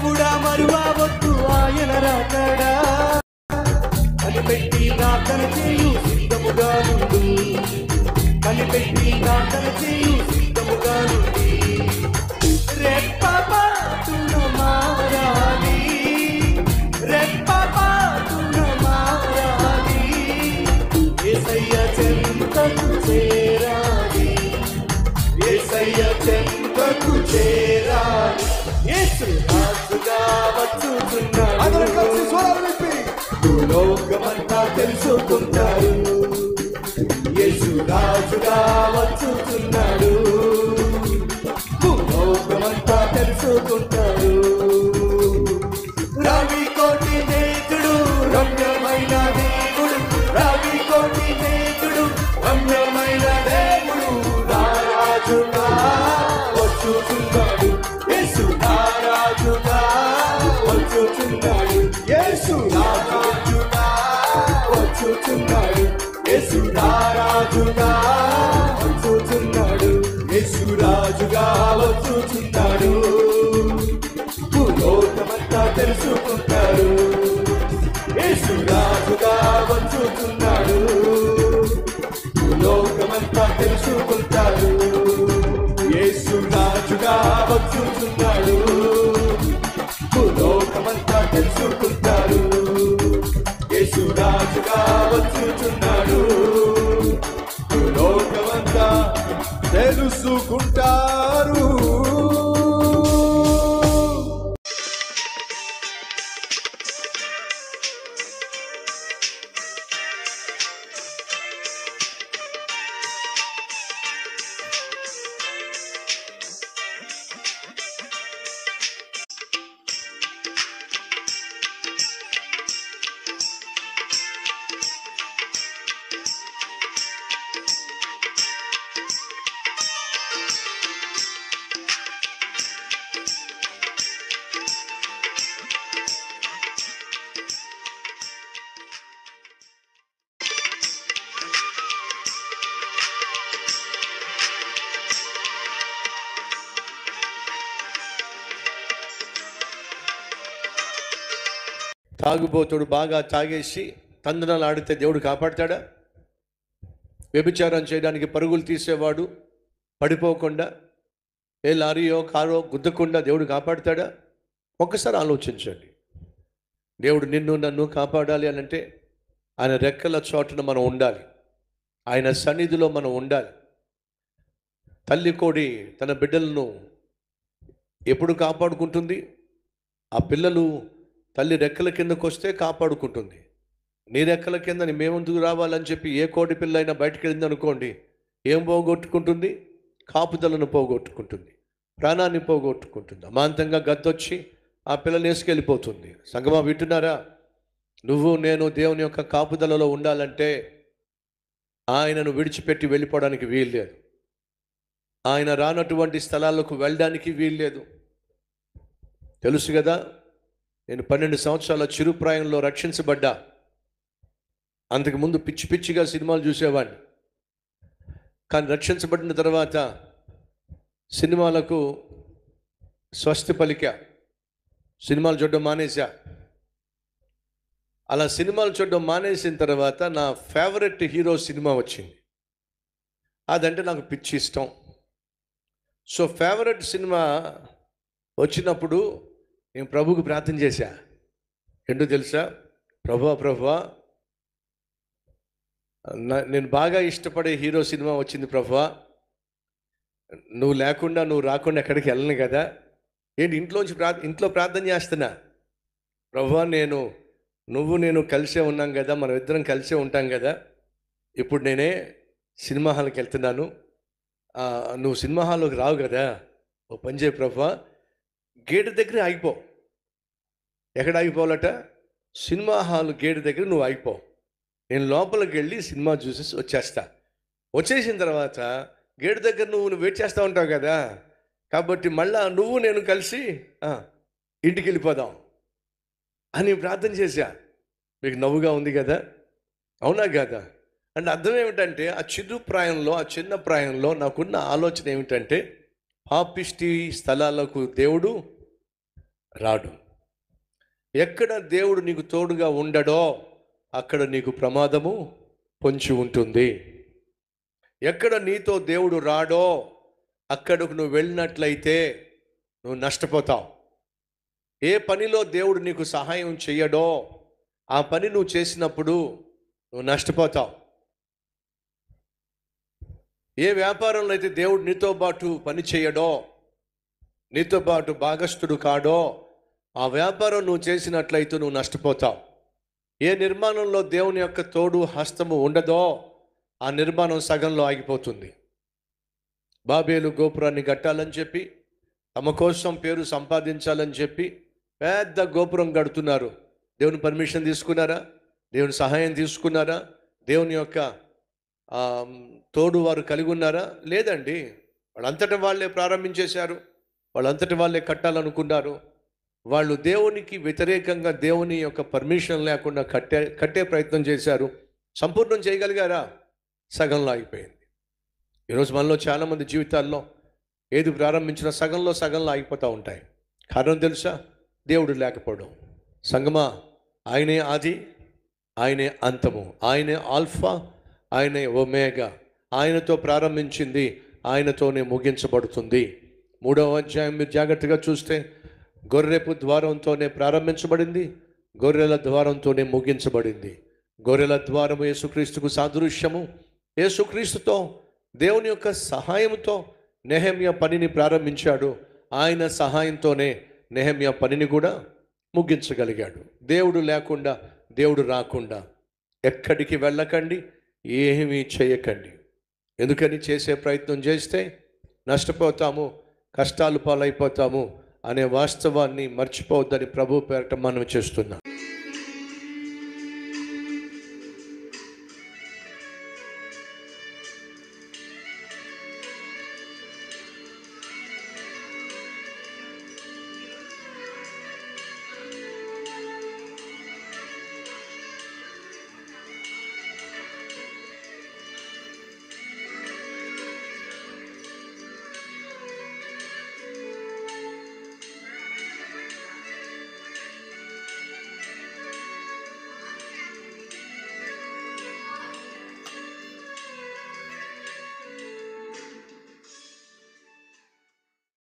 దేవుడా మరువవద్దు ఆయన రాకడా, కనిపెట్టి ప్రార్థన చేయు సిద్ధముగా నుండు, కనిపెట్టి ప్రార్థన చేయు సిద్ధముగా నుండి. రెప్పపాటున మారాలి, రెప్పపాటున మారాలి, యేసయ్య చెంతకు చేరాలి, యేసయ్య చెంతకు చేరాలి. యేసు రాజుగా వచ్చుచున్నాడు, అందరూ కలిసి స్వరాలు విప్పి భూలోకమంతా తెలుసుకుంటారు. యేసు రాజుగా వచ్చుచున్నాడు, భూలోకమంతా తెలుసుకుంటారు. రవి కోటి నేతుడు రమ్యమైన దేవుడు, రవి కోటి నేతుడు రమ్యమైన దేవుడు, రాజుగా వచ్చుచున్నాడు. యేసు రాజుగా వచ్చుచున్నాడు, యేసు రాజుగా వచ్చుచున్నాడు, యేసు రాజుగా వచ్చుచున్నాడు, యేసు రాజుగా వచ్చుచున్నాడు. భూలోకమంతా తెలుసుకుంటారు. యేసు రాజుగా వచ్చుచున్నాడు, భూలోకమంతా తెలుసుకుంటారు. యేసు రాజుగా వచ్చుచున్నాడు, భూలోకమంతా తెలుసుకుంటారు. యేసు రాజుగా వచ్చుచున్నాడు, భూలోకమంతా తెలుసుకుంటారు. తాగుబోతుడు బాగా తాగేసి తందనాలు ఆడితే దేవుడు కాపాడతాడా? వ్యభిచారం చేయడానికి పరుగులు తీసేవాడు పడిపోకుండా, ఏ లారీయో కారో గుద్దకుండా దేవుడు కాపాడతాడా? ఒక్కసారి ఆలోచించండి. దేవుడు నిన్ను నన్ను కాపాడాలి అని అంటే ఆయన రెక్కల చోటున మనం ఉండాలి, ఆయన సన్నిధిలో మనం ఉండాలి. తల్లి కోడి తన బిడ్డలను ఎప్పుడు కాపాడుకుంటుంది? ఆ పిల్లలు తల్లి రెక్కల కిందకు వస్తే కాపాడుకుంటుంది. నీ రెక్కల కింద మేమెందుకు రావాలని చెప్పి ఏ కోడి పిల్ల అయినా బయటకు వెళ్ళింది అనుకోండి, ఏం పోగొట్టుకుంటుంది? కాపుదలను పోగొట్టుకుంటుంది, ప్రాణాన్ని పోగొట్టుకుంటుంది. అమాంతంగా గద్దొచ్చి ఆ పిల్లని వేసుకెళ్ళిపోతుంది. సంగమా వింటున్నారా? నువ్వు నేను దేవుని యొక్క కాపుదలలో ఉండాలంటే ఆయనను విడిచిపెట్టి వెళ్ళిపోవడానికి వీల్లేదు. ఆయన రానటువంటి స్థలాలకు వెళ్ళడానికి వీల్లేదు. తెలుసు కదా, నేను 12 సంవత్సరాల చిరుప్రాయంలో రక్షించబడ్డా. అంతకుముందు పిచ్చి పిచ్చిగా సినిమాలు చూసేవాడిని. కానీ రక్షించబడిన తర్వాత సినిమాలకు స్వస్తి పలికా, సినిమాలు చూడడం మానేశా. అలా సినిమాలు చూడడం మానేసిన తర్వాత నా ఫేవరెట్ హీరో సినిమా వచ్చింది. అదంటే నాకు పిచ్చి ఇష్టం. సో ఫేవరెట్ సినిమా వచ్చినప్పుడు నేను ప్రభువుకు ప్రార్థన చేశా. ఏంటో తెలుసా? ప్రభువా నేను బాగా ఇష్టపడే హీరో సినిమా వచ్చింది ప్రభువా, నువ్వు లేకుండా నువ్వు రాకుండా ఎక్కడికి వెళ్ళను కదా. ఏంటి ఇంట్లో ప్రార్థన చేస్తున్నా. ప్రభువా నువ్వు నేను కలిసే ఉన్నాం కదా, మనం ఇద్దరం కలిసే ఉంటాం కదా. ఇప్పుడు నేనే సినిమా హాల్కి వెళ్తున్నాను, నువ్వు సినిమా హాల్లోకి రావు కదా. ఓ పని చేయి ప్రభువా, గేటు దగ్గర ఆగిపో. ఎక్కడ ఆగిపోవాలట? సినిమా హాల్ గేటు దగ్గర నువ్వు ఆగిపో. నేను లోపలికి వెళ్ళి సినిమా చూసి వచ్చేసిన తర్వాత గేటు దగ్గర నువ్వు వెయిట్ చేస్తూ ఉంటావు కదా, కాబట్టి మళ్ళా నువ్వు నేను కలిసి ఇంటికి వెళ్ళిపోదాం అని ప్రార్థన చేశా. మీకు నవ్వుగా ఉంది కదా? అవునా కదా? అంటే అర్థం ఏమిటంటే ఆ చిన్న ప్రాయంలో నాకున్న ఆలోచన ఏమిటంటే పాపిష్టి స్థలాలకు దేవుడు రాడు. ఎక్కడ దేవుడు నీకు తోడుగా ఉండడో అక్కడ నీకు ప్రమాదము పొంచి ఉంటుంది. ఎక్కడ నీతో దేవుడు రాడో అక్కడకు నువ్వు వెళ్ళినట్లయితే నువ్వు నష్టపోతావు. ఏ పనిలో దేవుడు నీకు సహాయం చెయ్యడో ఆ పని నువ్వు చేసినప్పుడు నువ్వు నష్టపోతావు. ఏ వ్యాపారంలో అయితే దేవుడు నీతో పాటు పని చేయడో, నీతో పాటు భాగస్థుడు కాడో ఆ వ్యాపారం నువ్వు చేసినట్లయితే నువ్వు నష్టపోతావు. ఏ నిర్మాణంలో దేవుని యొక్క తోడు హస్తము ఉండదో ఆ నిర్మాణం సగంలో ఆగిపోతుంది. బాబేలు గోపురాన్ని కట్టాలని చెప్పి, తమ కోసం పేరు సంపాదించాలని చెప్పి పెద్ద గోపురం కడుతున్నారు. దేవుని పర్మిషన్ తీసుకున్నారా? దేవుని సహాయం తీసుకున్నారా? దేవుని యొక్క తోడు వారు కలిగి ఉన్నారా? లేదండి. వాళ్ళంతటి వాళ్ళే ప్రారంభించేశారు, వాళ్ళంతటి వాళ్ళే కట్టాలనుకున్నారు. వాళ్ళు దేవునికి వ్యతిరేకంగా దేవుని యొక్క పర్మిషన్ లేకుండా కట్టే ప్రయత్నం చేశారు. సంపూర్ణం చేయగలిగారా? సగంలో ఆగిపోయింది. ఈరోజు మనలో చాలామంది జీవితాల్లో ఏది ప్రారంభించినా సగంలో ఆగిపోతూ ఉంటాయి. కారణం తెలుసా? దేవుడు లేకపోవడం. సంగమా, ఆయనే ఆది, ఆయనే అంతము, ఆయనే ఆల్ఫా, ఆయనే ఒమేగా. ఆయనతో ప్రారంభించింది ఆయనతోనే ముగించబడుతుంది. 3వ అధ్యాయం మీరు జాగ్రత్తగా చూస్తే గొర్రెపు ద్వారంతోనే ప్రారంభించబడింది, గొర్రెల ద్వారంతోనే ముగించబడింది. గొర్రెల ద్వారము యేసుక్రీస్తుకు సాదృశ్యము. యేసుక్రీస్తుతో దేవుని యొక్క సహాయంతో నెహెమ్యా పనిని ప్రారంభించాడు. ఆయన సహాయంతోనే నెహెమ్యా పనిని కూడా ముగించగలిగాడు. దేవుడు లేకుండా, దేవుడు రాకుండా ఎక్కడికి వెళ్ళకండి, ఏమీ చేయకండి. ఎందుకని? చేసే ప్రయత్నం చేస్తే నష్టపోతాము, కష్టాలు పాలైపోతాము అనే వాస్తవాన్ని మర్చిపోవద్దని ప్రభు పేరట మనం చేస్తున్నాం.